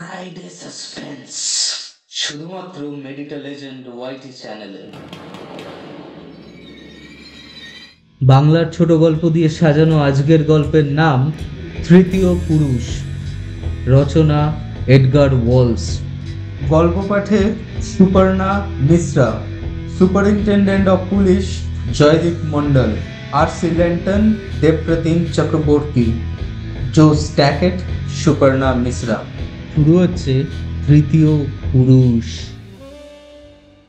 Friday suspense শুধুমাত্র medical agent ওয়াইটি চ্যানেলে। বাংলার ছোট গল্প দিয়ে সাজানো আজকের গল্পের নাম তৃতীয় পুরুষ। রচনা এডগার ওয়ালস। গল্প পাঠে Suparna Mishra, superintendent of police Joydeep Mondal, RC Lanton Debapratim Chakraborty, Joe Stackett Suparna Mishra. শুরু হচ্ছে তৃতীয় পুরুষ।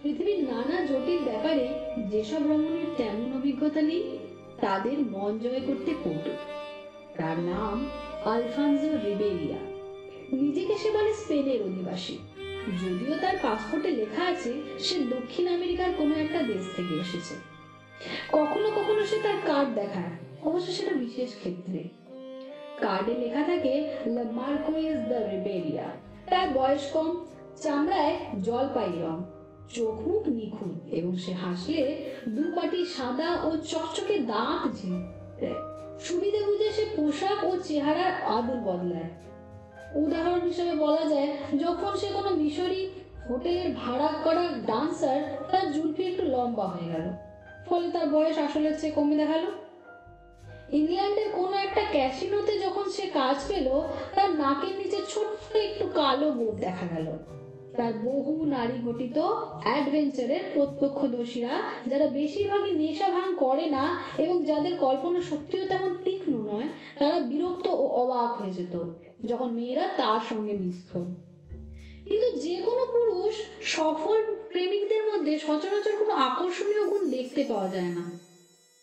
পৃথিবীর নানা জটিল ব্যাপারে যেসব রমণীর তেমন অভিজ্ঞতা নেই তাদের মন জয় করতে কৌতুক। তার নাম আলফানজো রিবেরিয়া। নিজেকে সে বলে স্পেনের অধিবাসী, যদিও তার পাসপোর্টে লেখা আছে সে দক্ষিণ আমেরিকার কোনো একটা দেশ থেকে এসেছে। কখনো কখনো সে তার কার্ড দেখায়, অবশ্য সেটা বিশেষ ক্ষেত্রে। কার্ডে লেখা থাকে লা মার্কুইজ দ্য রিবেরিয়া। তার বয়স কম, চামড়ায় জলপাই রং, চোখ মুখ নিখুঁত এবং সে হাসলে দুপাটি সাদা ও চকচকে দাঁত ঝিলে। সুবিধে বুঝে সে পোশাক ও চেহারার আদল বদলায়। উদাহরণ হিসেবে বলা যায়, যখন সে কোনো মিশরি হোটেলের ভাড়া করা ডান্সার তার জুলফি একটু লম্বা হয়ে গেল, ফলে তার বয়স আসলে চেয়ে কমে দেখালো। ইংল্যান্ডের কোনো একটা ক্যাসিনোতে যখন সে কাজ পেল, তার নাকের নিচে ছোট্ট একটু কালো বোট দেখা গেল। তার বহু নারী ঘটিত অ্যাডভেঞ্চারের প্রত্যক্ষদর্শীরা, যারা বেশিরভাগই নেশা ভাঙ করে না এবং যাদের কল্পনা শক্তিও তেমন তীক্ষ্ণ নয়, তারা বিরক্ত ও অবাক হয়ে যেত যখন মেয়েরা তার সঙ্গে মিশত। কিন্তু যে কোনো পুরুষ সফল প্রেমিকদের মধ্যে সচরাচর কোনো আকর্ষণীয় গুণ দেখতে পাওয়া যায় না।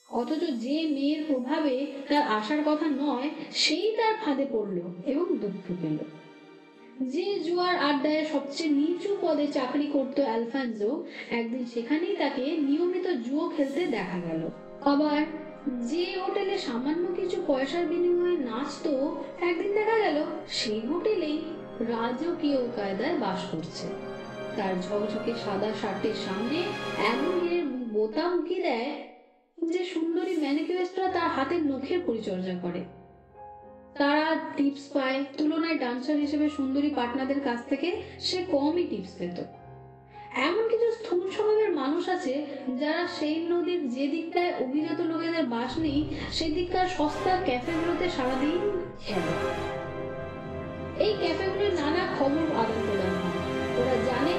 অথচ যে মেয়ের প্রভাবে তার আসার কথা নয়, সেই তার ফাঁদে পড়ল এবং দুঃখ পেল। যে জুয়ার আড্ডায় সবচেয়ে নিচু পদে চাকরি করত আলফানজো, একদিন সেখানেই তাকে নিয়মিত জুয়ো খেলতে দেখা গেল। আবার যে হোটেলে সামান্য কিছু পয়সার বিনিময়ে নাচতো, একদিন দেখা গেল সেই হোটেলেই রাজকীয় কায়দায় বাস করছে। তার ঝকঝকে সাদা শার্টের সামনে এমন হীরের বোতাম উকি দেয় যে সুন্দরী ম্যানিকুইস্টরা তার হাতের নখের পরিচর্যা করে। তারা টিপস পায়, তুলনায় ডান্সার হিসেবে সুন্দরী পার্টনারদের কাছ থেকে সে কমই টিপস পেত। এমন কিছু স্থূল স্বভাবের মানুষ আছে যারা সেই নদীর যে দিকটায় অভিজাত লোকেদের বাস নেই, সেদিককার সস্তা ক্যাফেগুলোতে সারাদিন খেলে। এই ক্যাফেগুলোর নানা খবর আদান প্রদান হয়। ওরা জানে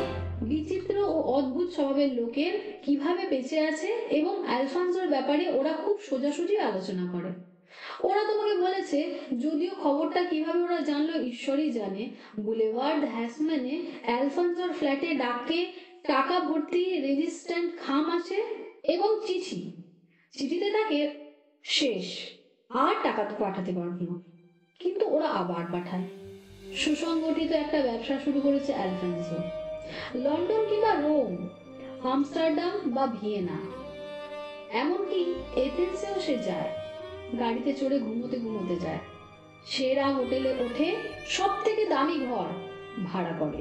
বিচিত্র ও অদ্ভুত স্বভাবের লোকের কিভাবে বেঁচে আছে এবং আলফানজোর ব্যাপারে ওরা খুব সোজাসুজি আলোচনা করে। ওরা তোমাকে বলেছে, যদিও খবরটা কিভাবে ওরা জানলো ঈশ্বরই জানে, বুলেভার্ড হ্যাসম্যানে আলফানজোর ফ্ল্যাটে ডাকে টাকা ভর্তি রেজিস্ট্যান্ট খাম আছে এবং চিঠিতে থাকে শেষ, আর টাকা তো পাঠাতে পারবো না। কিন্তু ওরা আবার পাঠায়। সুসংগঠিত একটা ব্যবসা শুরু করেছে আলফানজো। লন্ডন কিংবা রোম, আমস্টারডাম বা ভিয়েনা, এমনকি এথেন্সেও সে যায়। গাড়িতে চড়ে ঘুমোতে ঘুমোতে যায়, সেরা হোটেলে ওঠে, সব থেকে দামি ঘর ভাড়া করে।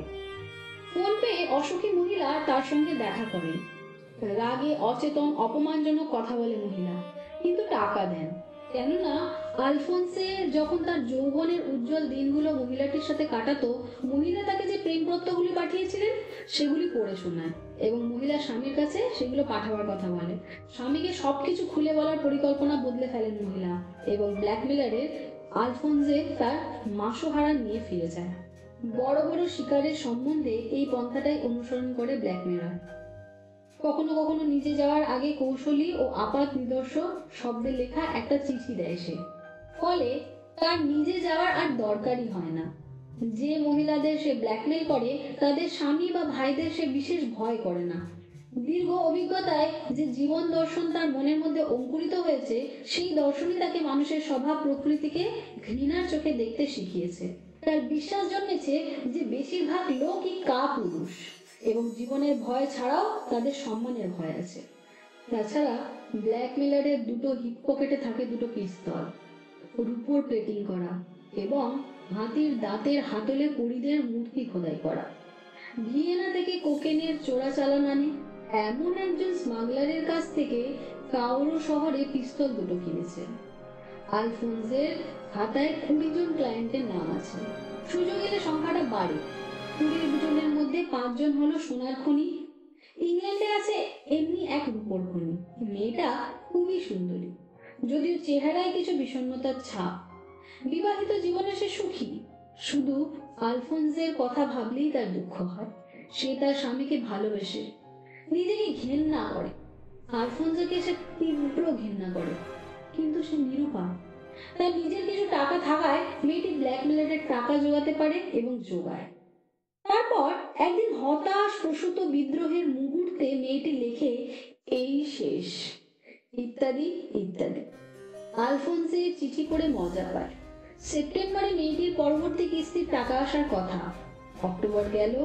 ফোন পেয়ে অসুখী মহিলা তার সঙ্গে দেখা করেন। রাগে অচেতন অপমানজনক কথা বলে মহিলা, কিন্তু টাকা দেন। কেননা আলফোন্সে যখন তার যৌবনের উজ্জ্বল দিনগুলো মহিলাটির সাথে কাটাতো, মহিলা তাকে যে প্রেমপত্রগুলি পাঠিয়েছিলেন সেগুলি পড়ে শোনায় এবং মহিলা স্বামীর কাছে সেগুলো পাঠাবার কথা বলে। স্বামীকে সবকিছু খুলে বলার পরিকল্পনা বদলে ফেলেন মহিলা এবং ব্ল্যাকমেলারের আলফোন্সে তার মাসোহারা নিয়ে ফিরে যায়। বড় বড় শিকারের সম্বন্ধে এই পন্থাটাই অনুসরণ করে ব্ল্যাকমেলার। কখনো কখনো নিজে যাওয়ার আগে কৌশলী ও আপাত নিদর্শক শব্দে লেখা একটা চিঠি দেয় সে, ফলে তার নিজে যাওয়ার আর দরকারই হয় না। যে মহিলাদের সে ব্ল্যাকমেল করে তাদের স্বামী বা ভাইদের সে বিশেষ ভয় করে না। দীর্ঘ অভিজ্ঞতায় যে জীবন দর্শন তার মনের মধ্যে অঙ্কুরিত হয়েছে, সেই দর্শনই তাকে মানুষের স্বভাব প্রকৃতিকে ঘৃণার চোখে দেখতে শিখিয়েছে। তার বিশ্বাস জন্মেছে যে বেশিরভাগ লোকই কাপুরুষ এবং জীবনের ভয় ছাড়াও তাদের সম্মানের ভয় আছে। তাছাড়া ব্ল্যাকমেলারের দুটো হিপ পকেটে থাকে দুটো পিস্তল, রূপোর প্লেটিং করা এবং হাতির দাঁতের হাতলে পরিদের মূর্তি খোদাই করা। ভিয়েনা থেকে কোকেনের চোরাচালান আনে। এমন একজন স্মাগলারের কাছ থেকে কাউরো শহরে পিস্তল দুটো কিনেছে। আলফোন্সের খাতায় 20 জন ক্লায়েন্টের নাম আছে। সুযোগ এলে সংখ্যাটা বাড়ে। 20 জনের মধ্যে 5 জন হলো সোনার খনি। ইংল্যান্ডে আছে এমনি এক রূপোর খনি। মেয়েটা খুবই সুন্দরী, যদিও চেহারায় কিছু বিষণ্ণতার ছাপ। বিবাহিত জীবনে সে সুখী, শুধু আলফোন্সের কথা ভাবলেই তার দুঃখ হয়। সে তার স্বামীকে ভালোবেসে নিজেকে ঘেন্না করে। আলফোন্সোকে সে তীব্র ঘেন্না করে, কিন্তু সে নিরুপায়। তার নিজের কিছু টাকা থাকায় মেয়েটি ব্ল্যাকমেলের টাকা জোগাতে পারে এবং জোগায়। তারপর একদিন হতাশ প্রসূত বিদ্রোহের মুহূর্তে মেয়েটি লেখে, এই শেষ, ইত্যাদি ইত্যাদি। আলফোন্সে চিঠি পড়ে মজা পায়। সেপ্টেম্বরে মেয়েটির পরবর্তী কিস্তির টাকা আসার কথা। অক্টোবর গেল,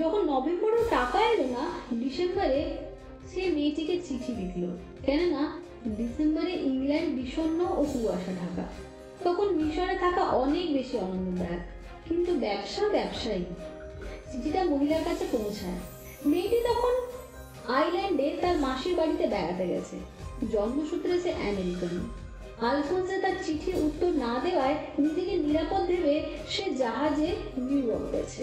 যখন নভেম্বরেও টাকা এলো না, ডিসেম্বরে সে মেয়েটিকে চিঠি লিখল। কেননা ডিসেম্বরে ইংল্যান্ড বিষণ্ণ ও কুয়াশা ঢাকা। তখন মিশরে থাকা অনেক বেশি আনন্দদায়ক, কিন্তু ব্যবসায়ী। চিঠিটা মহিলার কাছে পৌঁছায়। মেয়েটি তখন আইল্যান্ডে তার মাসির বাড়িতে বেড়াতে গেছে। জন্মসূত্রে সে আমেরিকান। আলফোন্সে তার চিঠির উত্তর না দেওয়ায় নিজেকে নিরাপদ ভেবে সে জাহাজে নিউ ইয়র্ক গেছে।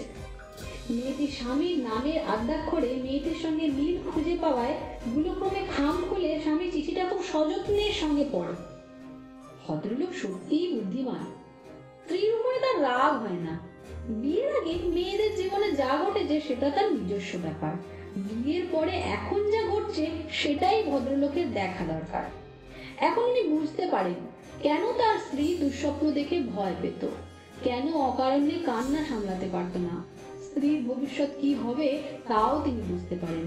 মেয়েটির স্বামীর নামের আদ্যাক্ষরে মেয়েটির সঙ্গে মিল খুঁজে পাওয়ায় ভুলক্রমে খাম খুলে স্বামী চিঠিটা খুব সযত্নের সঙ্গে পড়ে। ভদ্রলোক সত্যিই বুদ্ধিমান। স্ত্রীর উপরে তার রাগ হয় না। বিয়ের আগে মেয়েদের জীবনে যা ঘটেছে সেটা তার নিজস্ব ব্যাপার। বিয়ের পরে এখন যা ঘটছে সেটাই ভদ্রলোকের দেখা দরকার। এখন উনি বুঝতে পারেন কেন তার স্ত্রী দুঃস্বপ্ন দেখে ভয় পেত, কেন অকারণে কান্না সামলাতে পারত না। স্ত্রীর ভবিষ্যৎ কি হবে তাও তিনি বুঝতে পারেন।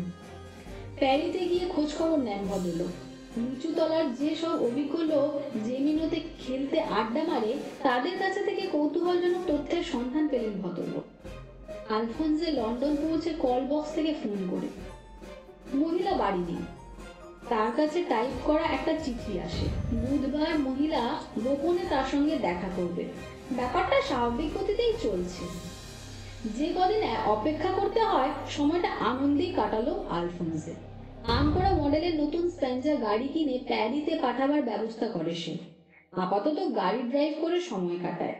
প্যারিতে গিয়ে খোঁজ খবর নেন ভদ্রলোক। নিচুতলার যে সব অভিজ্ঞ লোক জেমিনোতে খেলতে আড্ডা মারে, তাদের কাছে থেকে কৌতূহলজনক তথ্যের সন্ধান পেলেন ভদ্রলোক। আলফোন্সে লন্ডন পৌঁছে কল বক্স থেকে ফোন করে। মহিলা বাড়ি নেই। তার কাছে টাইপ করা একটা চিঠি আসে। বুধবার মহিলা গোপনে তার সঙ্গে দেখা করবে। ব্যাপারটা স্বাভাবিক গতিতেই চলছে। যে কদিন অপেক্ষা করতে হয়, সময়টা আনন্দেই কাটালো আলফোন্সে। নামকরা মডেলের নতুন স্প্লেন্ডার গাড়ি কিনে প্যারিতে পাঠাবার ব্যবস্থা করে সে। আপাতত গাড়ি ড্রাইভ করে সময় কাটায়।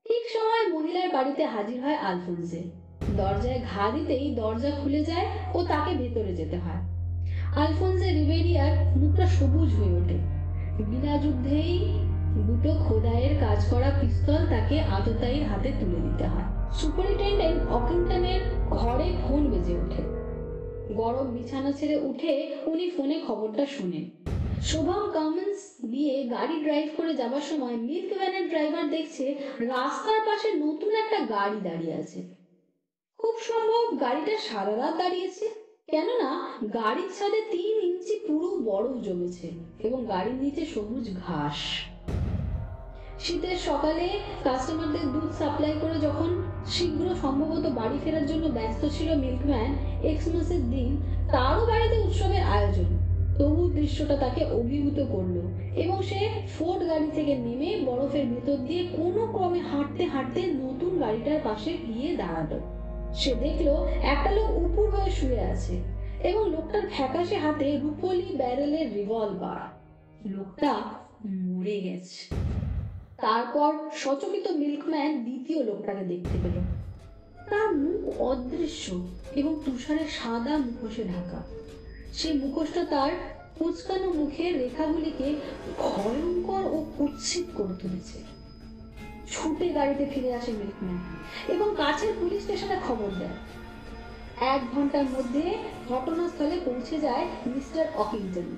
ঠিক সময় মহিলার বাড়িতে হাজির হয় আলফোন্সে। দরজায় ঘা দিতেই দরজা খুলে যায় ও তাকে ভেতরে যেতে হয়। আলফোন্সে রিবেরিয়ার মুখটা সবুজ হয়ে ওঠে। বিনা যুদ্ধেই দুটো খোদাইয়ের কাজ করা পিস্তল তাকে আততায়ীর হাতে তুলে দিতে হয়। সুপারিনটেন্ডেন্ট অকিংটনের ঘরে ফোন বেজে ওঠে। গরম বিছানা ছেড়ে উঠে উনি ফোনে খবরটা শুনেন। শোভাম কমন্স দিয়ে গাড়ি ড্রাইভ করে যাবার সময় মিল্ক ভ্যানের ড্রাইভার দেখছে রাস্তার পাশে নতুন একটা গাড়ি দাঁড়িয়ে আছে। খুব সম্ভব গাড়িটা সারা রাত দাঁড়িয়েছে, কেননা গাড়ির ছাদে 3 ইঞ্চি পুরো বরফ জমেছে এবং গাড়ির নিচে সবুজ ঘাস। শীতের সকালে কাস্টমারদের দুধ সাপ্লাই করে যখন শীঘ্র সম্ভবত বাড়ি ফেরার জন্য ব্যস্ত ছিল মিল্কম্যান, এক্সমাসের দিন তারও বাড়িতে উৎসবের আয়োজন। তবু দৃশ্যটা তাকে অভিভূত করলো এবং সে ফোর্ড গাড়ি থেকে নেমে বরফের ভেতর দিয়ে কোনো ক্রমে হাঁটতে হাঁটতে নতুন গাড়িটার পাশে গিয়ে দাঁড়ালো। সে দেখলো একটা লোক উপুর হয়ে শুয়ে আছে এবং লোকটার ফ্যাকাশে হাতে রুপোলি ব্যারেলের রিভলভার। লোকটা মরে গেছে। তারপর সচকিত মিল্কম্যান দ্বিতীয় লোকটাকে দেখতে পেল। তার মুখ অদৃশ্য এবং তুষারের সাদা মুখোশে ঢাকা। সেই মুখোশটা তার কুচকানো মুখের রেখাগুলিকে ভয়ঙ্কর ও কুৎসিত করে তুলেছে। ছুটে গাড়িতে ফিরে আসে মিল্কম্যান এবং কাছের পুলিশ স্টেশনে খবর দেয়। 1 ঘন্টার মধ্যে ঘটনাস্থলে পৌঁছে যায় মিস্টার অকিংটন।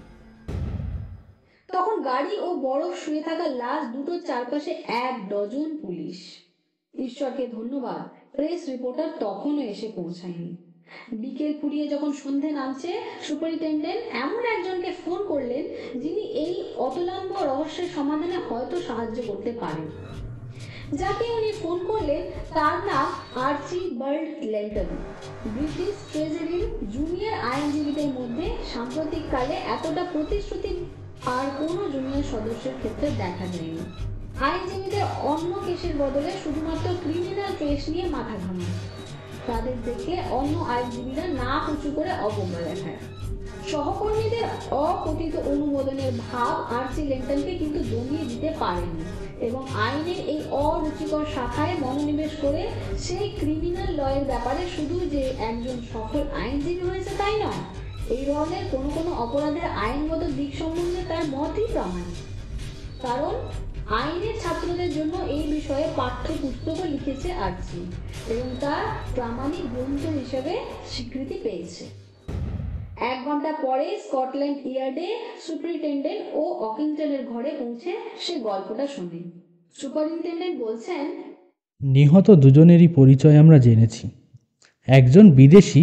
তখন গাড়ি ও বরফ শুয়ে থাকা লাশ দুটোর চারপাশে 1 ডজন পুলিশ। ঈশ্বরকে ধন্যবাদ, প্রেস রিপোর্টার তখনও এসে পৌঁছায়নি। বিকেল ফুরিয়ে যখন সন্ধে নামছে, সুপারিনটেন্ডেন্ট এমন একজনকে ফোন করলেন যিনি এই অতলাম্ব রহস্যের সমাধানে হয়তো সাহায্য করতে পারেন। যাকে উনি ফোন করলেন তার নাম আর্চিবাল্ড ল্যান্টন। ব্রিটিশ ট্রেজারির জুনিয়র আইনজীবীদের মধ্যে সাম্প্রতিককালে এতটা প্রতিশ্রুতি আর কোনো জুনিয়র সদস্যের ক্ষেত্রে দেখা যায়নি। আইনজীবীদের অন্য কেসের বদলে শুধুমাত্র ক্রিমিনাল কেস নিয়ে মাথা ঘামায়। তাদের দেখে অন্য আইনজীবীরা নাক উঁচু করে অবজ্ঞা দেখায়। সহকর্মীদের অকথিত অনুমোদনের ভাব আর্চি লেন্টনকে কিন্তু দমিয়ে দিতে পারেনি এবং আইনের এই অরুচিকর শাখায় মনোনিবেশ করে সেই ক্রিমিনাল লয়ের ব্যাপারে শুধু যে একজন সফল আইনজীবী হয়েছে তাই নয়, এই ধরনের কোনো কোনো অপরাধের আইনগত দিক সম্বন্ধে তার মতই প্রামাণিক। কারণ আইনের ছাত্রদের জন্য এই বিষয়ে পাঠ্যপুস্তকও লিখেছে আর্চি এবং তার প্রামাণিক গ্রন্থ হিসেবে স্বীকৃতি পেয়েছে। 1 ঘন্টা পরে স্কটল্যান্ড ইয়ার্ডে সুপারিনটেন্ডেন্ট ও অকিংটনের ঘরে পৌঁছে সে গল্পটা শোনে। সুপারিনটেন্ডেন্ট বলছেন, নিহত দুজনেরই পরিচয় আমরা জেনেছি। একজন বিদেশি,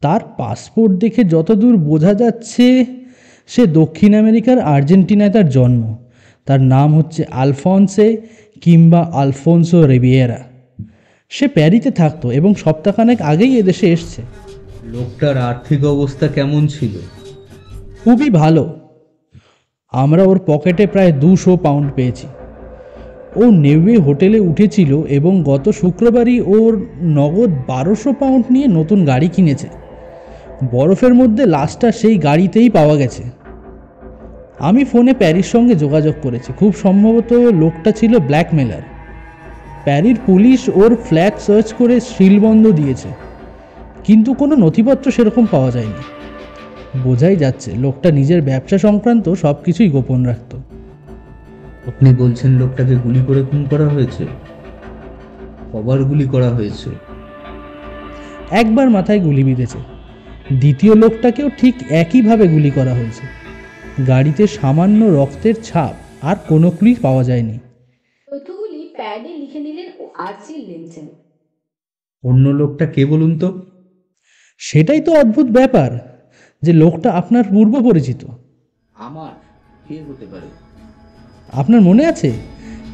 তার পাসপোর্ট দেখে যতদূর বোঝা যাচ্ছে সে দক্ষিণ আমেরিকার আর্জেন্টিনায় তার জন্ম। তার নাম হচ্ছে আলফনসে কিংবা আলফোনসো রিবিয়েরা। সে প্যারিতে থাকতো এবং সপ্তাহখানেক আগেই এদেশে এসছে। লোকটার আর্থিক অবস্থা কেমন ছিল? খুবই ভালো। আমরা ওর পকেটে প্রায় 200 পাউন্ড পেয়েছি। ও নেউয়ে হোটেলে উঠেছিল এবং গত শুক্রবারই ওর নগদ 1200 পাউন্ড নিয়ে নতুন গাড়ি কিনেছে। বরফের মধ্যে লাশটা সেই গাড়িতেই পাওয়া গেছে। আমি ফোনে প্যারির সঙ্গে যোগাযোগ করেছি। খুব সম্ভবত লোকটা ছিল ব্ল্যাকমেলার। প্যারির পুলিশ ওর ফ্ল্যাট সার্চ করে সিলবন্ধ দিয়েছে, কিন্তু কোনো নথিপত্র সেরকম পাওয়া যায়নি। বোঝাই যাচ্ছে লোকটা নিজের ব্যবসা সংক্রান্ত সব কিছুই গোপন রাখত। আপনি বলছেন লোকটাকে গুলি করে খুন করা হয়েছে? কবার গুলি করা হয়েছে? একবার মাথায় গুলি বিঁধেছে, দ্বিতীয় লোকটাকেও ঠিক একইভাবে গুলি করা হয়েছে। গাড়িতে সামান্য রক্তের ছাপ, আর কোনো ক্লু পাওয়া যায়নি। তথ্যগুলি প্যাডে লিখে নিলেন আর্চি লেন্টন। অন্য লোকটা কে বলুন তো? সেটাই তো অদ্ভুত ব্যাপার যে লোকটা আপনার পূর্ব পরিচিত। আমার কে হতে পারে? আপনার মনে আছে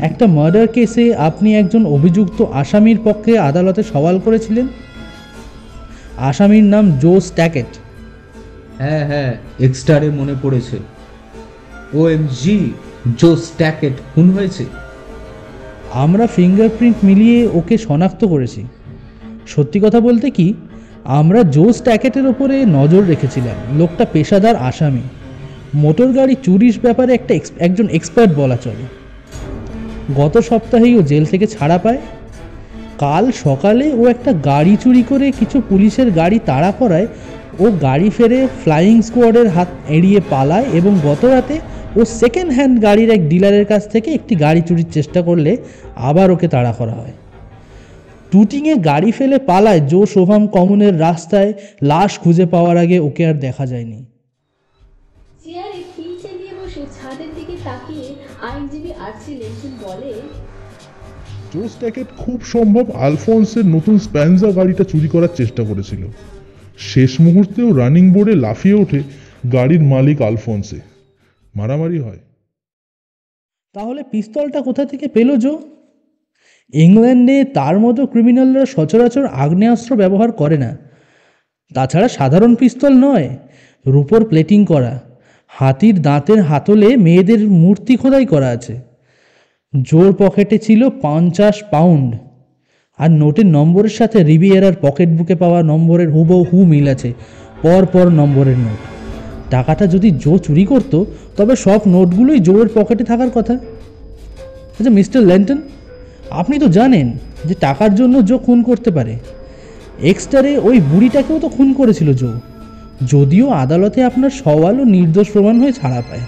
একটা মার্ডার কেসে আপনি একজন অভিযুক্ত আসামির পক্ষে আদালতে সওয়াল করেছিলেন? আসামির নাম জো স্ট্যাকেট। হ্যাঁ হ্যাঁ, এক্সট্রারে মনে পড়েছে। OMG, জো স্ট্যাকেট খুন হয়েছে। আমরা ফিঙ্গারপ্রিন্ট মিলিয়ে ওকে শনাক্ত করেছি। সত্যি কথা বলতে কি, আমরা জো স্ট্যাকেটের ওপরে নজর রেখেছিলাম। লোকটা পেশাদার আসামি, মোটর গাড়ি চুরির ব্যাপারে একজন এক্সপার্ট বলা চলে। গত সপ্তাহেই ও জেল থেকে ছাড়া পায়। কাল সকালে ও একটা গাড়ি চুরি করে কিছু পুলিশের গাড়ি তাড়া করায় ও গাড়ি ফেরে ফ্লাইং স্কোয়াডের হাত এড়িয়ে পালায় এবং গত রাতে ও সেকেন্ড হ্যান্ড গাড়ির এক ডিলারের কাছ থেকে একটি গাড়ি চুরির চেষ্টা করলে আবার ওকে তাড়া করা হয়। টুটিংয়ে গাড়ি ফেলে পালায় জো শোভাম কমনের রাস্তায়। লাশ খুঁজে পাওয়ার আগে ওকে আর দেখা যায়নি। চেয়ারে পিল চালিয়ে বসে ছাদের দিকে তাকিয়ে আইনজীবী আর্চি লেন্টন বলে, জো স্ট্যাকেট খুব সম্ভব আলফোন্সের নতুন স্প্যানজা গাড়িটা চুরি করার চেষ্টা করেছিল। শেষ মুহূর্তেও রানিং বোর্ডে লাফিয়ে ওঠে গাড়ির মালিক আলফোন্সে। মারামারি হয়। তাহলে পিস্তলটা কোথা থেকে পেল জো? ইংল্যান্ডে তার মতো ক্রিমিনালরা সচরাচর আগ্নেয়াস্ত্র ব্যবহার করে না। তাছাড়া সাধারণ পিস্তল নয়, রূপোর প্লেটিং করা, হাতির দাঁতের হাতলে মেয়েদের মূর্তি খোদাই করা আছে। জোর পকেটে ছিল 50 পাউন্ড, আর নোটের নম্বরের সাথে রিবিয়েরার পকেট বুকে পাওয়া নম্বরের হুবহু মিল আছে, পর পর নম্বরের নোট। টাকাটা যদি জো চুরি করতো তবে সব নোটগুলোই জোর পকেটে থাকার কথা। আচ্ছা মিস্টার লেন্টন, আপনি তো জানেন যে টাকার জন্য জো খুন করতে পারে। এক্সটারে ওই বুড়িটাকেও তো খুন করেছিল জো, যদিও আদালতে আপনার সওয়াল ও নির্দোষ প্রমাণ হয়ে ছাড়া পায়।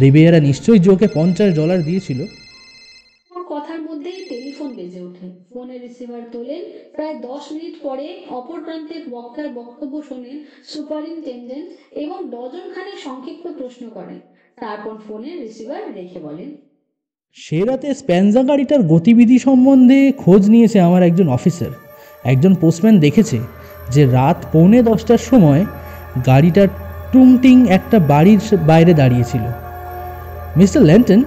রিবিয়েরা নিশ্চয়ই জোকে $50 দিয়েছিল। ওর কথার মধ্যেই টেলিফোন বেজে ওঠে। ফোনের রিসিভার তোলেন। প্রায় 10 মিনিট পরে অপর প্রান্তের বক্তার বক্তব্য শোনেন সুপারিনটেন্ডেন্ট এবং ডজনখানেক সংক্ষিপ্ত প্রশ্ন করেন। তারপর ফোনের রিসিভার রেখে বলেন, সে রাতে স্প্যানজা গাড়িটার গতিবিধি সম্বন্ধে খোঁজ নিয়েছে আমার একজন অফিসার। একজন পোস্টম্যান দেখেছে যে রাত 9:45টার সময় গাড়িটা টুংটিং একটা বাড়ির বাইরে দাঁড়িয়েছিল। মিস্টার লেন্টন,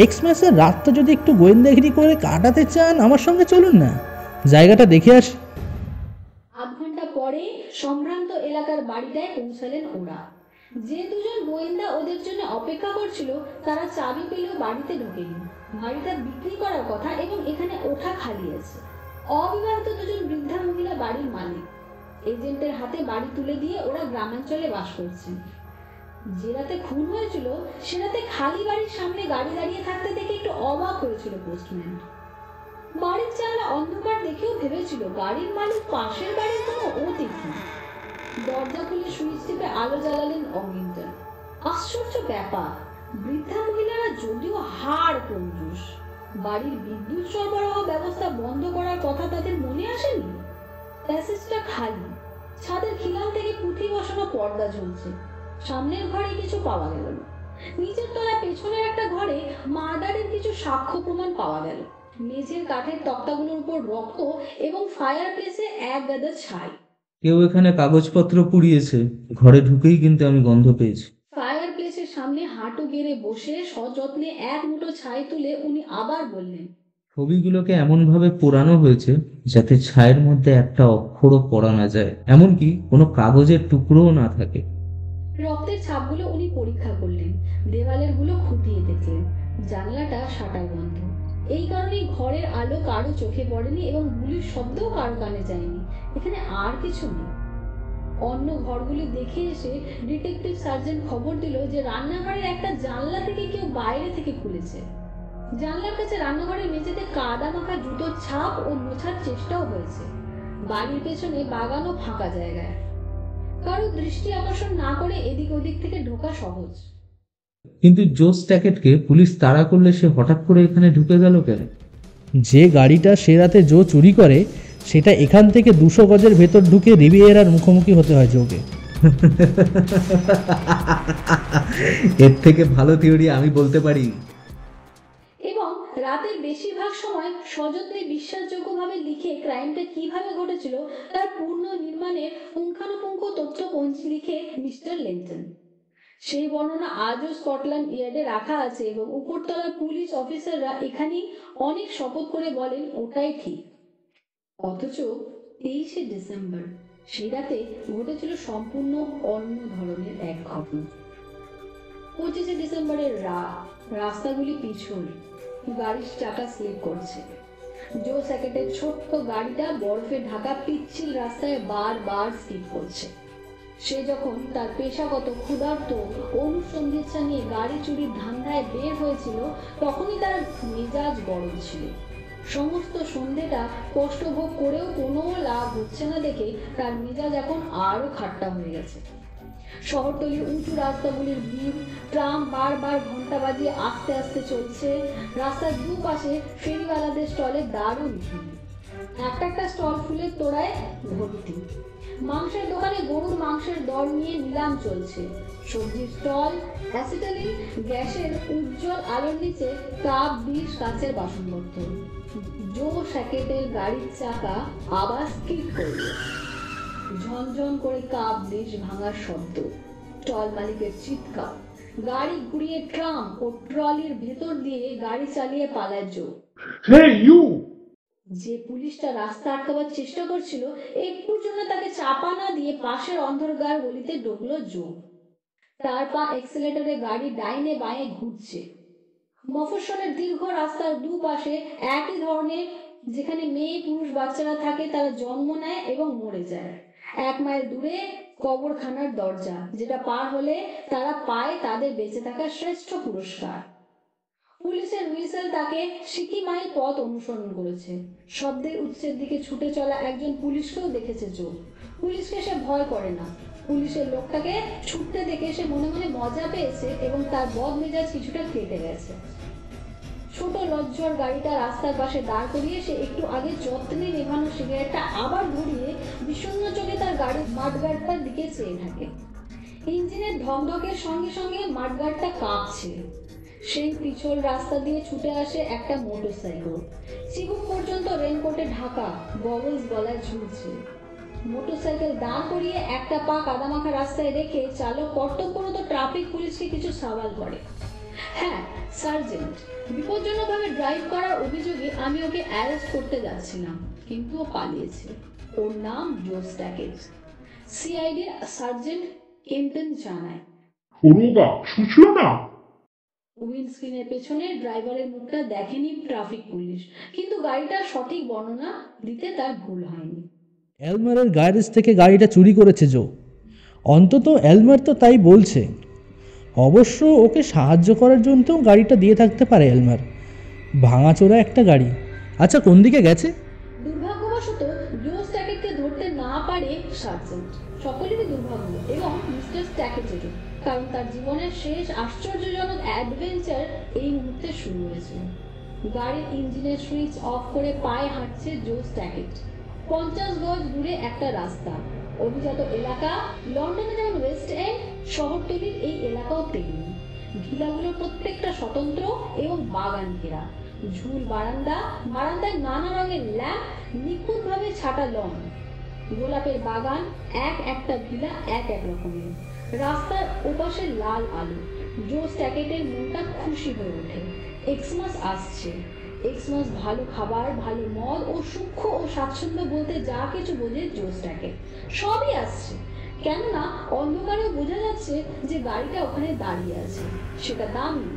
এক্সমাসের রাতটা যদি একটু গোয়েন্দাগিরি করে কাটাতে চান আমার সঙ্গে চলুন না, জায়গাটা দেখে আসি। আধ ঘন্টা পরে সম্ভ্রান্ত এলাকার বাড়িটায় পৌঁছালেন ওরা। যে দুজন গোয়েন্দা ওদের জন্য অপেক্ষা করছিল তারা চাবি পেলেও বাড়িতে ঢোকেনি। বাড়িটা বিক্রি করার কথা এবং এখানে ওঠা খালি আছে। অবিবাহিত দুজন বৃদ্ধা মহিলা বাড়ির মালিক। এজেন্টের হাতে বাড়ি তুলে দিয়ে ওরা গ্রামাঞ্চলে বাস করছে। যে রাতে খুন হয়েছিল সে রাতে খালি বাড়ির সামনে গাড়ি দাঁড়িয়ে থাকতে দেখে একটু অবাক হয়েছিল পোস্টম্যান। বাড়ির জানলা অন্ধকার দেখেও ভেবেছিল গাড়ির মালিক পাশের বাড়ির কোনো অতিথি। দরজা খুলে সুইচ টিপে আলো জ্বালালেন অমিন্টন। আশ্চর্য ব্যাপার, বৃদ্ধা মহিলারা যদিও হাড় কঞ্জুস, বাড়ির বিদ্যুৎ সরবরাহ ব্যবস্থা বন্ধ করার কথা তাদের মনে আসেনি। প্যাসেজটা খালি, ছাদের খিলান থেকে পুঁথি বসানো পর্দা ঝুলছে। সামনের ঘরে কিছু পাওয়া গেল না। নিচের তলায় পেছনের একটা ঘরে মার্ডারের কিছু সাক্ষ্য প্রমাণ পাওয়া গেল। মেঝের কাঠের তক্তাগুলোর উপর রক্ত এবং ফায়ার প্লেসে এক গাদা ছাই। কেউ এখানে কাগজপত্র পুড়িয়েছে। ঘরে ঢুকেই কিন্তু আমি গন্ধ পেয়েছি। ফায়ার প্লেসের সামনে হাঁটু গেড়ে বসে সযত্নে এক মুঠো ছাই তুলে উনি আবার বললেন, ছবিগুলোকে এমনভাবে পোড়ানো হয়েছে যাতে ছায়ের মধ্যে একটা অক্ষরও পড়া না যায়, এমনকি কোনো কাগজের টুকরোও না থাকে। রক্তের ছাপগুলো উনি পরীক্ষা করলেন, দেওয়ালের গুলো খুঁটিয়ে দেখলেন। জানলাটা শাটার বন্ধ। এই কারণেই ঘরের আলো কারো চোখে পড়েনি এবং গুলির শব্দও কারো কানে যায়নি। এখানে আর কিছু নেই। অন্য ঘরগুলি দেখে এসে ডিটেকটিভ সার্জেন্ট খবর দিল যে রান্নাঘরের একটা জানলা থেকে কেউ বাইরে থেকে খুলেছে। জানলার কাছে রান্নাঘরের মেঝেতে কাদা মাখা জুতোর ছাপ ও মোছার চেষ্টাও হয়েছে। বাড়ির পেছনে বাগান ও ফাঁকা জায়গায়। কারো দৃষ্টি আকর্ষণ না করে এদিক ওদিক থেকে ঢোকা সহজ। কিন্তু জো স্ট্যাকেটকে পুলিশ তাড়া করলে সে হঠাৎ করে এখানে ঢুকে গেল কেন? যে গাড়িটা সে রাতে জো চুরি করে সেটা এখান থেকে 200 গজের ভেতর ঢুকে রিভিয়েরার মুখোমুখি হতে হয় জোকে। এর থেকে ভালো থিওরি আমি বলতে পারি। এবং রাতের বেশিরভাগ সময় সযত্নে বিশ্বাসযোগ্যভাবে লিখে ক্রাইমটা কিভাবে ঘটেছিল তার পূর্ণ নির্মাণের পুঙ্খানুপুঙ্খ তথ্যপঞ্জি লিখে মিস্টার লেন্টন। সেই বর্ণনা আজও স্কটল্যান্ড ইয়ার্ডে রাখা আছে এবং উপরতলার পুলিশ অফিসাররা এখানেই অনেক শপথ করে বলেন ওটাই ঠিক। অথচ 23শে ডিসেম্বর সেই রাতে ঘটেছিল সম্পূর্ণ অন্য ধরনের এক ঘটনা। 25শে ডিসেম্বরের রাস্তাগুলি পিছল, গাড়ির চাকা স্লিপ করছে। জো স্যাকেটের ছোট্ট গাড়িটা বরফে ঢাকা পিচ্ছিল রাস্তায় বারবার স্লিপ করছে। সে যখন তার পেশাগত ক্ষুধার্ত অনুসন্ধিৎসা নিয়ে গাড়ি চুরির ধান্দায় বের হয়েছিল তখনই তার মেজাজ গরম ছিল। সমস্ত সন্ধেটা কষ্ট ভোগ করেও কোনো লাভ হচ্ছে না দেখে তার মেজাজ এখন আরো খাট্টা হয়ে গেছে। শহরতলির উঁচু রাস্তাগুলির ভিড়, ট্রাম বারবার ঘন্টা বাজিয়ে আস্তে আস্তে চলছে। রাস্তার দুপাশে ফেরিওয়ালাদের স্টলে দারুণ ভিড়। একটা স্টল ফুলের তোড়ায় ভর্তি। মাংসের দোকানে গরুর মাংসের দর নিয়ে নিলাম চলছে। সবজির স্টল, অ্যাসিটালিন গ্যাসের উজ্জ্বল আলোর নিচে কাপ ডিশ কাচের বাসনপত্র। জো স্যাকেটের গাড়ির চাকা আবার স্কিড করল। ঝনঝন করে কাপ ডিশ ভাঙার শব্দ, স্টল মালিকের চিৎকার। গাড়ি ঘুরিয়ে ট্রাম ও ট্রলির ভেতর দিয়ে গাড়ি চালিয়ে পালায় জো। যে পুলিশটা রাস্তা আটকাবার চেষ্টা করছিল একটুর জন্য তাকে চাপা না দিয়ে পাশের অন্ধকার গলিতে ঢুকলো জো। তার পা এক্সেলেটরে গাড়ি ডাইনে বাঁয়ে ঘুরছে। মফস্বলের দীর্ঘ রাস্তার দুপাশে একই ধরনের, যেখানে মেয়ে পুরুষ বাচ্চারা থাকে, তারা জন্ম নেয় এবং মরে যায়। 1 মাইল দূরে কবরখানার দরজা, যেটা পার হলে তারা পায় তাদের বেঁচে থাকার শ্রেষ্ঠ পুরস্কার। পুলিশের হুইসেল তাকে সিকি মাইল পথ অনুসরণ করেছে। শব্দের উৎসের দিকে ছুটে চলা একজন পুলিশকেও দেখেছে জো। পুলিশকে সে ভয় করে না। পুলিশের লোকটাকে ছুটতে দেখে সে মনে মনে মজা পেয়েছে এবং তার বদ মেজাজ কিছুটা কেটে গেছে। ছোট লজ্জর গাড়িটা রাস্তার পাশে দাঁড় করিয়ে সে একটু আগে যত্নে নেভানো সিগারেটটা আবার ধরিয়ে বিষণ্ণ চোখে তার গাড়ির মাঠগার্ডটার দিকে চেয়ে থাকে। ইঞ্জিনের ধকধকের সঙ্গে সঙ্গে মাঠগার্ডটা কাঁপছে। সেই পিছল রাস্তা দিয়ে ছুটে আসে একটা মোটরসাইকেল। চিবুক পর্যন্ত রেনকোটে ঢাকা, গগলস গলায় ঝুলছে। মোটরসাইকেল দাঁড় করিয়ে একটা পা কাদামাখা রাস্তায় রেখে চালক কর্তব্যরত ট্রাফিক পুলিশকে কিছু সওয়াল করে। হ্যাঁ সার্জেন্ট, বিপজ্জনকভাবে ড্রাইভ করার অভিযোগে আমি ওকে অ্যারেস্ট করতে যাচ্ছিলাম, কিন্তু ও পালিয়েছে। ওর নাম জো স্ট্যাকেট। সিআইডি সার্জেন্ট কেন্টন জানায়। সরুগা সুছিল না। উইন্ডস্ক্রিনের পেছনে ড্রাইভারের মুখটা দেখেনি ট্রাফিক পুলিশ, কিন্তু গাড়িটার সঠিক বর্ণনা দিতে তার ভুল হয়নি। এলমারের গ্যারেজ থেকে গাড়িটা চুরি করেছে জো। অন্তত এলমার তো তাই বলছে। অবশ্য ওকে সাহায্য করার জন্যও গাড়িটা দিয়ে থাকতে পারে এলমার। ভাঙাচোরা একটা গাড়ি। আচ্ছা, কোন দিকে গেছে? দুর্ভাগ্যবশত জো স্ট্যাকেটকে ধরতে না পারে সার্জেন্ট। সকলেরই দুর্ভাগ্য এবং মিস্টার স্ট্যাকেটেরও, কারণ তার জীবনের শেষ আশ্চর্যজনক অ্যাডভেঞ্চার এই মুহূর্তে শুরু হয়েছিল। গাড়ির ইঞ্জিনের সুইচ অফ করে পায়ে হাঁটছে জো স্ট্যাকেট। 50 গজ দূরে একটা রাস্তা, অভিজাত এলাকা। লন্ডনে যেমন ওয়েস্ট এন্ড, শহরতলির এই এলাকাও তেমনি। ভিলাগুলোর প্রত্যেকটা স্বতন্ত্র এবং বাগান ঘেরা। ঝুল বারান্দা, বারান্দায় নানা রঙের ল্যাম্প, নিখুঁতভাবে ছাটা লন, গোলাপের বাগান, একটা ভিলা এক রকমের। রাস্তার ওপাশে লাল আলো। জো স্ট্যাকেটের মনটা খুশি হয়ে ওঠে। এক্সমাস আসছে। এক্সমাস ভালো খাবার, ভালো মদ ও সূক্ষ্ম ও স্বাচ্ছন্দ্য বলতে যা কিছু বোঝে জো স্ট্যাকেট, সবই আসছে। কেননা অন্ধকারেও বোঝা যাচ্ছে যে গাড়িটা ওখানে দাঁড়িয়ে আছে। সেটা দামি।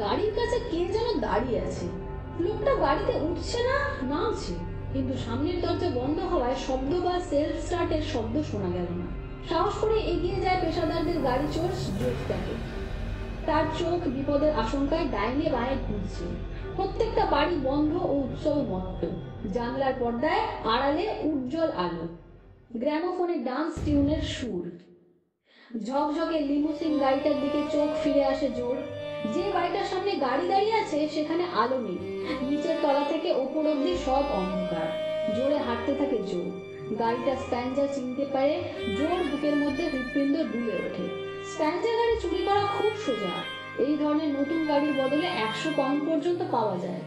গাড়ির কাছে কে যেন দাঁড়িয়ে আছে। লোকটা গাড়িতে উঠছে না, নামছে, কিন্তু সামনের দরজা বন্ধ হওয়ায় শব্দ বা সেলফ স্টার্টের শব্দ শোনা গেল না। সাহস করে এগিয়ে যায় পেশাদারদের গাড়ি চোর জো স্ট্যাকেট। তার চোখ বিপদের আশঙ্কায় ডাইনে বাঁয়ে ঘুরছে। প্রত্যেকটা বাড়ি বন্ধ ও উৎসবে মত্ত। জানলার পর্দায় আড়ালে উজ্জ্বল আলো, গ্র্যামোফোনে ডান্স টিউনের সুর। ঝকঝকে লিমুসিন গাড়িটার দিকে চোখ ফিরে আসে জোর। যে বাড়িটার সামনে গাড়ি দাঁড়িয়ে আছে সেখানে আলো নেই। নিচের তলা থেকে ওপর অব্দি সব অন্ধকার। জোরে হাঁটতে থাকে জো। গাড়িটা স্প্যাঞ্জার চিনতে পারে। জোর বুকের মধ্যে হৃৎপিণ্ড দুলে ওঠে। স্প্যাঞ্জার গাড়ি চুরি করা খুব সোজা। এই ধরনের নতুন গাড়ির বদলে 100 পাউন্ড পর্যন্ত পাওয়া যায়।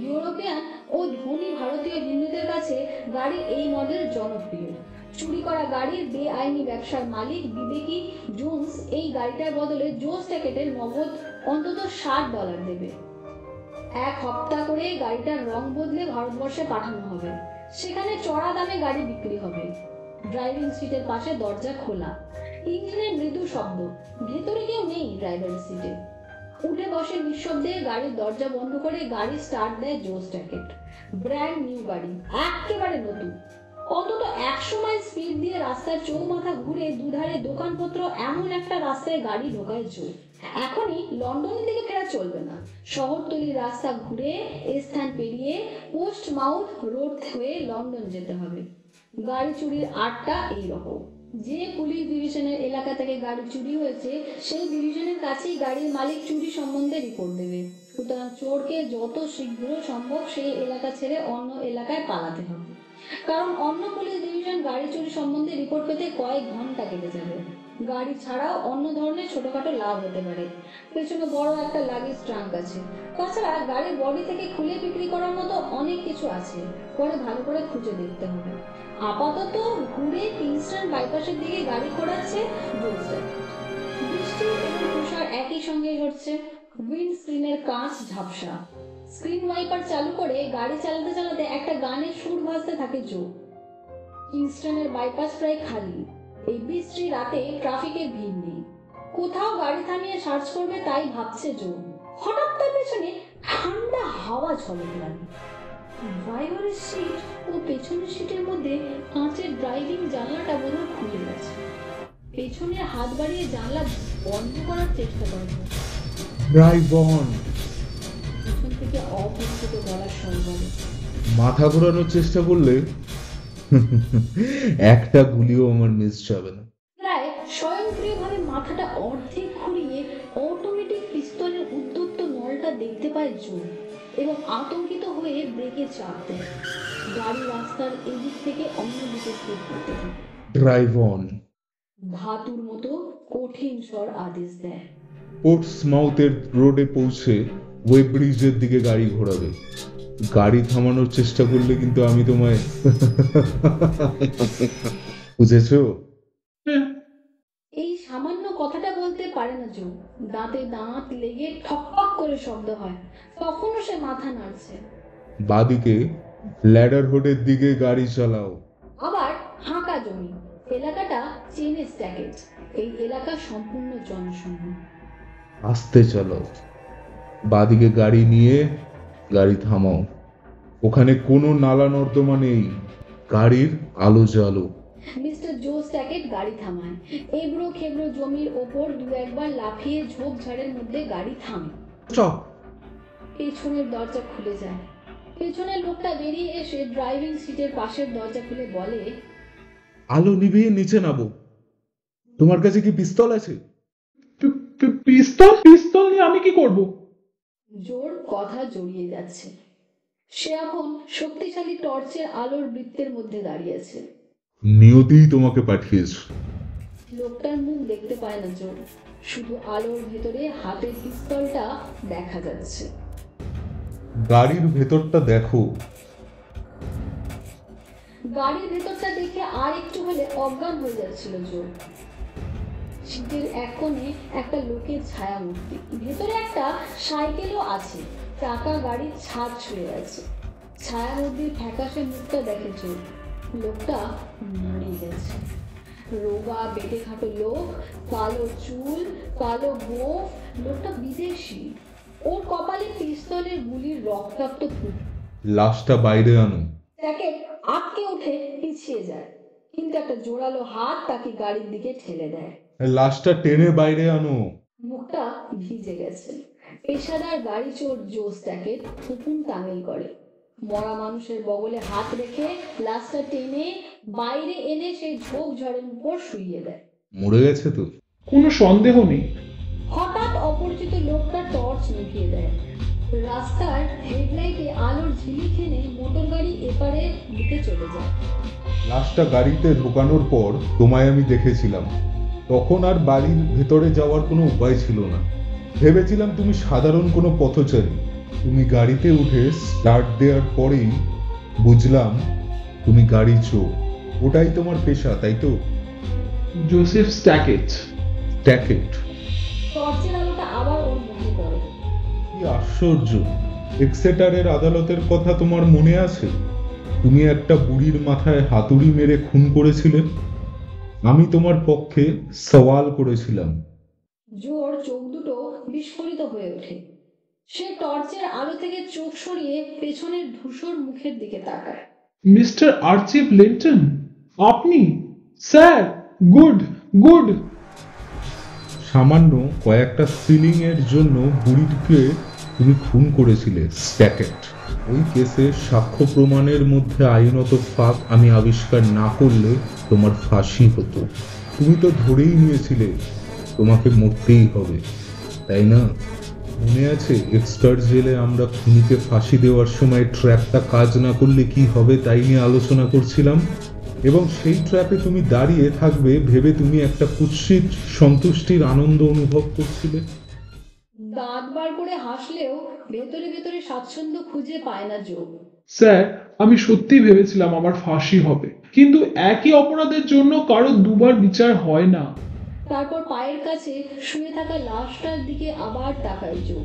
ইউরোপিয়ান ও ধনী ভারতীয় হিন্দুদের কাছে গাড়ির এই মডেল জনপ্রিয়। চুরি করা গাড়ির বেআইনি ব্যবসার মালিক বিবেকী জোন্স এই গাড়িটার বদলে জো স্ট্যাকেটের নগদ অন্তত $60 দেবে। 1 হপ্তাহ করে গাড়িটার রং বদলে ভারতবর্ষে পাঠানো হবে। সেখানে চড়া দামে গাড়ি বিক্রি হবে। ড্রাইভিং সিটের পাশে দরজা খোলা, ইঞ্জিনের মৃদু শব্দ। ভেতরে কেউ নেই ড্রাইভার সিটে। উঠে বসে নিঃশব্দে গাড়ির দরজা বন্ধ করে গাড়ি স্টার্ট দেয় জো স্ট্যাকেট। ব্র্যান্ড নিউ গাড়ি, একেবারে নতুন। অন্তত 100 মাইল স্পিড দিয়ে রাস্তার চৌমাথা ঘুরে দুধারে দোকানপত্র এমন একটা রাস্তায় গাড়ি ঢোকায় জো। এখনই লন্ডনের দিকে ফেরা চলবে না। শহরতলির রাস্তা ঘুরে স্থান পেরিয়ে পোস্ট মাউথ রোড হয়ে লন্ডন যেতে হবে। গাড়ি চুরির আটটা এইরকম। যে পুলিশ ডিভিশনের এলাকা থেকে গাড়ি চুরি হয়েছে সেই ডিভিশনের কাছেই গাড়ির মালিক চুরি সম্বন্ধে রিপোর্ট দেবে। সুতরাং চোরকে যত শীঘ্র সম্ভব সেই এলাকা ছেড়ে অন্য এলাকায় পালাতে হবে, কারণ অন্য পুলিশ ডিভিশন গাড়ি চুরি সম্বন্ধে রিপোর্ট পেতে কয়েক ঘন্টা কেটে যাবে। গাড়ি ছাড়াও অন্য ধরনের ছোটখাটো লাভ হতে পারে। পেছনে বড় একটা লাগেজ ট্রাঙ্ক আছে। তাছাড়া গাড়ির বডি থেকে খুলে বিক্রি করার মতো অনেক কিছু আছে। পরে ভালো করে খুঁজে দেখতে হবে। আপাতত ঘুরে কিংস্টন বাইপাসের দিকে গাড়ি ঘোরাচ্ছে জো স্ট্যাকেট। বৃষ্টি এবং তুষার একই সঙ্গে ঝরছে। উইন্ড স্ক্রিনের কাঁচ ঝাপসা। স্ক্রিন ওয়াইপার চালু করে গাড়ি চালাতে চালাতে একটা গানের সুর ভাসতে থাকে জো। কিংস্টনের বাইপাস প্রায় খালি। এই বৃষ্টি রাতে ট্রাফিকের ভিড় নেই। কোথাও গাড়ি থামিয়ে সার্চ করবে তাই ভাবছে জো। হঠাৎ তার পেছনে ঠান্ডা হাওয়া ঝলক লাগে। ড্রাইভারের সিট ও পেছনের সিটের মধ্যে কাঁচের ড্রাইভিং জানলাটা বোধহয় খুলে গেছে। পেছনে হাত বাড়িয়ে জানলা বন্ধ করার চেষ্টা করে। Drive on. পেছন থেকে অপরিচিত গলার স্বর বলে। মাথা ঘোরানোর চেষ্টা করলে একটা গুলিও আমার মিস যাবে না। প্রায় স্বয়ংক্রিয়ভাবে মাথাটা অর্ধেক ঘুরিয়ে অটোমেটিক পিস্তলের উদ্যুক্ত নলটা দেখতে পায় জো এবং আতঙ্কিত হয়ে ব্রেকে চাপ দেয়। গাড়ি রাস্তার এদিক থেকে অন্য দিকে স্পিড করতে থাকে। Drive on. ধাতুর মতো কঠিন স্বর আদেশ দেয়। পোর্টসমাউথের রোডে পৌঁছে ওয়েব ব্রিজের দিকে গাড়ি ঘোরাবে। গাড়ি থামানোর চেষ্টা করলে কিন্তু আমি তোমায় বুঝেছো? এই সামান্য কথাটা বলতে পারে না জো। দাঁতে দাঁত লেগে ঠকঠক করে শব্দ হয়। তখনও সে মাথা নাড়ছে। বাদিকে ল্যাডার হোডের দিকে গাড়ি চালাও। আবার ফাঁকা জমি। এলাকাটা চেনে স্ট্যাকেট। এই এলাকা সম্পূর্ণ জনশূন্য। আস্তে চালাও। বাদিকে গাড়ি নিয়ে গাড়ি থামাও। ওখানে কোনো নালা নর্দমা নেই। গাড়ির আলো জ্বালো। মিস্টার জো স্ট্যাকেট গাড়ি থামায়। এবড়ো খেবড়ো জমির ওপর দু একবার লাফিয়ে ঝোপঝাড়ের মধ্যে গাড়ি থামে। স্টপ। পেছনের দরজা খুলে যায়। পেছনের লোকটা বেরিয়ে এসে ড্রাইভিং সিটের পাশের দরজা খুলে বলে, আলো নিভিয়ে নিচে নামো। তোমার কাছে কি পিস্তল আছে? পিস্তল নিয়ে আমি কি করব? জোর কথা জড়িয়ে যাচ্ছে। সে এখন শক্তিশালী টর্চের আলোর বৃত্তের মধ্যে দাঁড়িয়ে আছে। নিয়তিই তোমাকে পাঠিয়েছে। লোকটার মুখ দেখতে পায় না জোর, শুধু আলোর ভেতরে হাতের পিস্তলটা দেখা যাচ্ছে। গাড়ির ভেতরটা দেখো। গাড়ির ভেতরটা দেখে আর একটু হলে অজ্ঞান হয়ে যাচ্ছিল জোর। সিটের এক কোণে একটা লোকের ছায়া মূর্তি, ভেতরে একটা সাইকেলও আছে, চাকা গাড়ির ছাদ ছুঁয়ে আছে। ছায়া মূর্তির ফ্যাকাশে মুখটা দেখে জোর। লোকটা মরে গেছে। রোগা বেটে খাটো লোক, কালো চুল, কালো গোঁফ। লোকটা বিদেশি। ওর কপালে পিস্তলের গুলির রক্তাক্ত ফুট। লাশটা বাইরে আনো। তাকে আটকে উঠে পিছিয়ে যায়, কিন্তু একটা জোরালো হাত তাকে গাড়ির দিকে ঠেলে দেয়। লাশটা টেনে বাইরে আনো। মুখটা ভিজে গেছে। পেশাদার গাড়ি চোর জো স্ট্যাকেট হুকুম তামিল করে। মরা মানুষের বগলে হাত রেখে লাশটা টেনে বাইরে এনে সেই ঝোপ ঝড়ের উপর শুইয়ে দেয়। মরে গেছে তো? কোনো সন্দেহ নেই। হঠাৎ অপরিচিত লোকটা টর্চ নিভিয়ে দেয়। রাস্তার হেডলাইটে আলোর ঝিলিক এনে মোটর গাড়ি এপারে দিকে চলে যায়। লাশটা গাড়িতে ঢোকানোর পর তোমায় আমি দেখেছিলাম। তখন আর বাড়ির ভেতরে যাওয়ার কোনো উপায় ছিল না। ভেবেছিলাম তুমি সাধারণ কোনো পথচারী। তুমি গাড়িতে উঠে স্টার্ট দেওয়ার পরেই বুঝলাম তুমি গাড়ি চোর। ওটাই তোমার পেশা, তাই তো? জোসেফ স্ট্যাকেট। ট্যাকেট। টর্চের আলোটা আবার ওর মুখে পড়ে। কি আশ্চর্য! এক্সেটারের আদালতের কথা তোমার মনে আছে? তুমি একটা বুড়ির মাথায় হাতুড়ি মেরে খুন করেছিলে। আমি তোমার পক্ষে সওয়াল করেছিলাম। জোর চোখ দুটো বিস্ফোরিত হয়ে ওঠে। সে টর্চের আলো থেকে চোখ সরিয়ে পেছনের ধূসর মুখের দিকে তাকায়। মিস্টার আর্চিভ লিন্টন, আপনি? Sir, good good. সামান্য কয়েকটা সিলিং এর জন্য বুড়িকে তুমি খুন করেছিলে, স্ট্যাকেট। ওই কেসে সাক্ষ্য প্রমাণের মধ্যে আইনত ফাঁক আমি আবিষ্কার না করলে তোমার ফাঁসি হতো। তুমি তো ধরেই নিয়েছিলে তোমাকে মরতেই হবে, তাই না? মনে আছে এক্সটার জেলে আমরা খুনিকে ফাঁসি দেওয়ার সময় ট্র্যাপটা কাজ না করলে কি হবে তাই নিয়ে আলোচনা করছিলাম, এবং সেই ট্র্যাপে তুমি দাঁড়িয়ে থাকবে ভেবে তুমি একটা কুৎসিত সন্তুষ্টির আনন্দ অনুভব করছিলে। দাঁত বার করে হাসলেও ভেতরে ভেতরে স্বাচ্ছন্দ্য খুঁজে পায় না জো। স্যার, আমি সত্যি ভেবেছিলাম আমার ফাঁসি হবে, কিন্তু একই অপরাধের জন্য কারো দুবার বিচার হয় না। তারপর পায়ের কাছে শুয়ে থাকা লাশটার দিকে আবার তাকায় জো।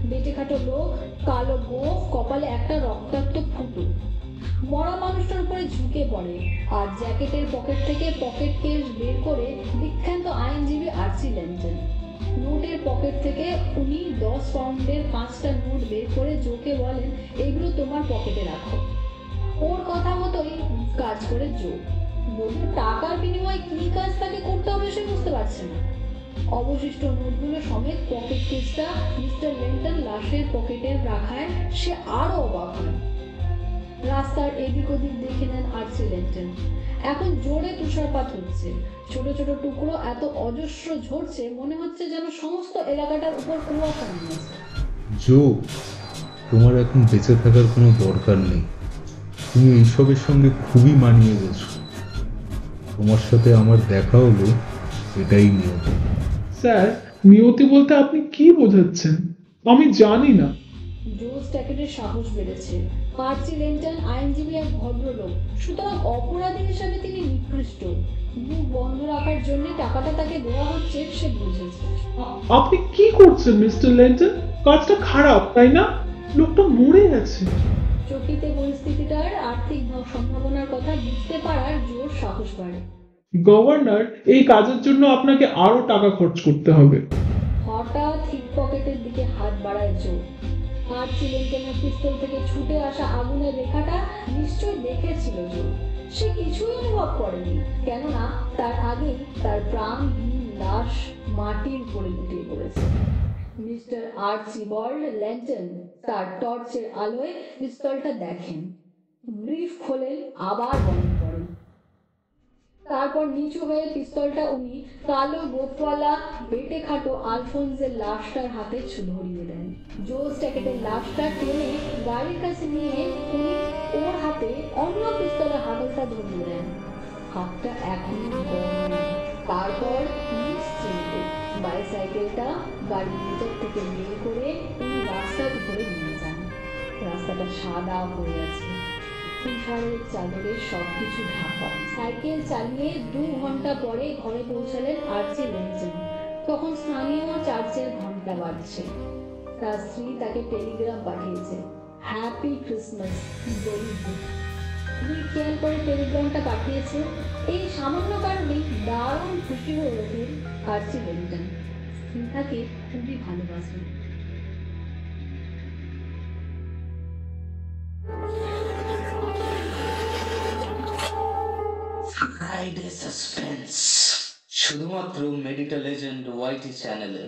বেটে খাটো লোক, কালো গোঁফ, কপালে একটা রক্তাক্ত ফুটো। মরা মানুষটার উপরে ঝুঁকে পড়ে আর জ্যাকেটের পকেট থেকে পকেট কেস বের করে বিখ্যাত আইনজীবী আর্চি লিন্টন। নোটের পকেট থেকে উনি 10 পাউন্ডের 5টা নোট বের করে জোকে বলেন, এগুলো তোমার পকেটে রাখো। ওর কথা মতোই কাজ করে জো। বলতে টাকার বিনিময়ে কি কাজ তাকে করতে হবে সে বুঝতে পারছে না। অবশিষ্ট নোটগুলো সমেত পকেট কেসটা মিস্টার লিন্টন লাশের পকেটে রাখায় সে আরো অবাক হয়। রাস্তার এদিক ওদিক দেখে নেন আর্চি লিন্টন। এখন জোরে তুষারপাত হচ্ছে। ছোট ছোট টুকরো এত অজস্র ঝরছে মনে হচ্ছে যেন সমস্ত এলাকাটার উপর কুয়াশা নেমেছে। জো, তোমার এখন বেঁচে থাকার কোনো দরকার নেই। তুমি এইসবের সঙ্গে খুবই মানিয়ে গেছো। তোমার সাথে আমার দেখা হলো, এটাই নিয়ম। স্যার, নিয়তি বলতে আপনি কি বোঝাচ্ছেন? আমি জানি না। জো স্ট্যাকেটের সাহস বেড়েছে। আর্চি লিন্টন আইনজীবী এক ভদ্রলোক, সুতরাং অপরাধী হিসাবে তিনি নিকৃষ্ট। মুখ বন্ধ রাখার জন্য টাকাটা তাকে দেওয়া হচ্ছে সে বুঝেছে। আপনি কি করছেন মিস্টার লিন্টন? কাজটা খারাপ, তাই না? লোকটা মরে গেছে। চকিতে পরিস্থিতিটার আর্থিক সম্ভাবনার কথা বুঝতে পারার জোর সাহস বাড়ে। গভর্নর, এই কাজের জন্য আপনাকে আরো টাকা খরচ করতে হবে। হঠাৎ হিপ পকেটের দিকে হাত বাড়ায় জো। আর্চি লিন্টনের পিস্তল থেকে ছুটে আসা আগুনের রেখাটা নিশ্চয়ই দেখেছিল জো। সে কিছুই অনুভব করেনি, কেননা তার আগে তার প্রাণহীন লাশ মাটির উপরে লুটিয়ে পড়েছে। মিস্টার আর্চিবাল্ড ল্যান্টন তার টর্চের আলোয় পিস্তলটা দেখেন, ব্রিফ খোলেন, আবার বন্ধ করেন। তারপর নিচু হয়ে পিস্তলটা উনি কালো গোফওয়ালা বেটে খাটো আলফোন্সের লাশটার হাতে ধরিয়ে দেন। জো স্ট্যাকেটের লাশটা টেনে গাড়ির কাছে নিয়ে উনি ওর হাতে অন্য পিস্তলের হাতলটা ধরিয়ে দেন। হাতটা এখনো গরম। তারপর নিশ্চিন্তে বাইসাইকেলটা গাড়ির ভিতর থেকে বের করে উনি রাস্তার উপরে নিয়ে যান। রাস্তাটা সাদা হয়ে আছে, তুষারের চাদরে সবকিছু ঢাকা। সাইকেল চালিয়ে 2 ঘন্টা পরে ঘরে পৌঁছালেন আর্চি ল্যান্টন। তখন স্থানীয় চার্চের ঘন্টা বাজছে। তার স্ত্রী তাকে টেলিগ্রাম পাঠিয়েছে, হ্যাপি ক্রিসমাস, গরিব। উনি খেয়াল করে টেলিগ্রামটা পাঠিয়েছে। এই সামান্য কারণেই দারুণ খুশি হয়ে ওঠেন আর্চি ল্যান্টন। স্ত্রী তাকে খুবই ভালোবাসেন। ফ্রাইডে সাসপেন্স শুধুমাত্র মেডিটা লেজেন্ড ওয়াইটি চ্যানেলে।